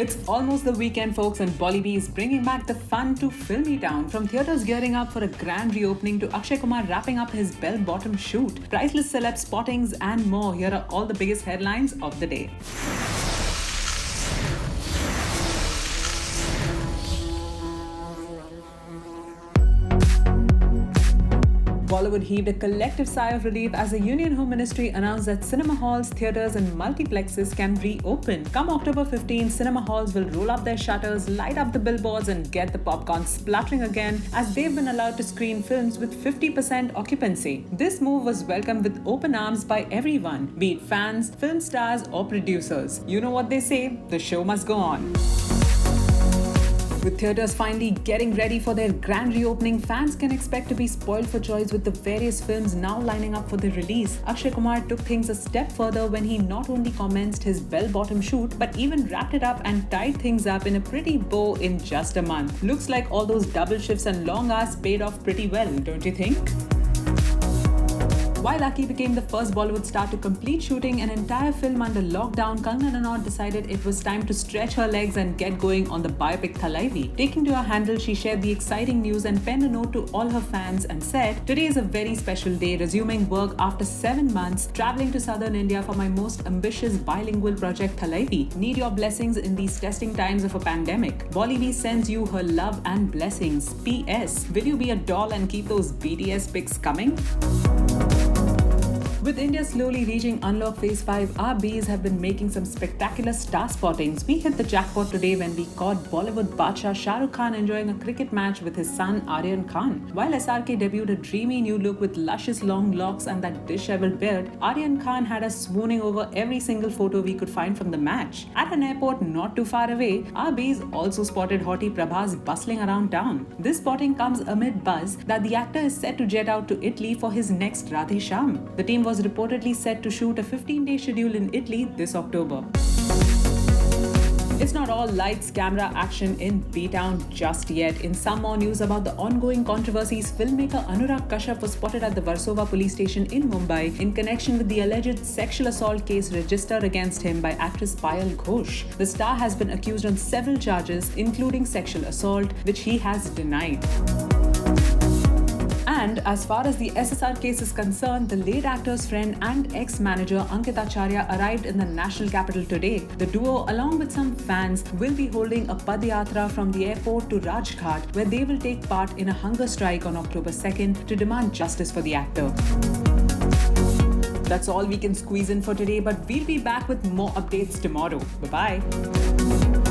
It's almost the weekend, folks, and Bollywood is bringing back the fun to Filmy Town. From theatres gearing up for a grand reopening to Akshay Kumar wrapping up his bell-bottom shoot, priceless celeb spottings, and more. Here are all the biggest headlines of the day. Bollywood heaved a collective sigh of relief as the Union Home Ministry announced that cinema halls, theatres and multiplexes can reopen. Come October 15, cinema halls will roll up their shutters, light up the billboards and get the popcorn spluttering again as they've been allowed to screen films with 50% occupancy. This move was welcomed with open arms by everyone, be it fans, film stars or producers. You know what they say, the show must go on. With theatres finally getting ready for their grand reopening, fans can expect to be spoiled for choice with the various films now lining up for their release. Akshay Kumar took things a step further when he not only commenced his bell-bottom shoot, but even wrapped it up and tied things up in a pretty bow in just a month. Looks like all those double shifts and long hours paid off pretty well, don't you think? While Aki became the first Bollywood star to complete shooting an entire film under lockdown, Kangana Ranaut decided it was time to stretch her legs and get going on the biopic Thalaivi. Taking to her handle, she shared the exciting news and penned a note to all her fans and said, "Today is a very special day, resuming work after 7 months, traveling to southern India for my most ambitious bilingual project Thalaivi. Need your blessings in these testing times of a pandemic. Bollywood sends you her love and blessings. P.S. Will you be a doll and keep those BTS pics coming?" With India slowly reaching unlock phase 5, our bees have been making some spectacular star spottings. We hit the jackpot today when we caught Bollywood Badshah Shah Rukh Khan enjoying a cricket match with his son Aryan Khan. While SRK debuted a dreamy new look with luscious long locks and that disheveled beard, Aryan Khan had us swooning over every single photo we could find from the match. At an airport not too far away, our bees also spotted hottie Prabhas bustling around town. This spotting comes amid buzz that the actor is set to jet out to Italy for his next Radhe Shyam. The team was reportedly set to shoot a 15-day schedule in Italy this October. It's not all lights, camera, action in B-Town just yet. In some more news about the ongoing controversies, filmmaker Anurag Kashyap was spotted at the Versova police station in Mumbai in connection with the alleged sexual assault case registered against him by actress Payal Ghosh. The star has been accused on several charges, including sexual assault, which he has denied. And as far as the SSR case is concerned, the late actor's friend and ex-manager Ankit Acharya arrived in the national capital today. The duo, along with some fans, will be holding a Padyatra from the airport to Rajghat, where they will take part in a hunger strike on October 2nd to demand justice for the actor. That's all we can squeeze in for today, but we'll be back with more updates tomorrow. Bye-bye.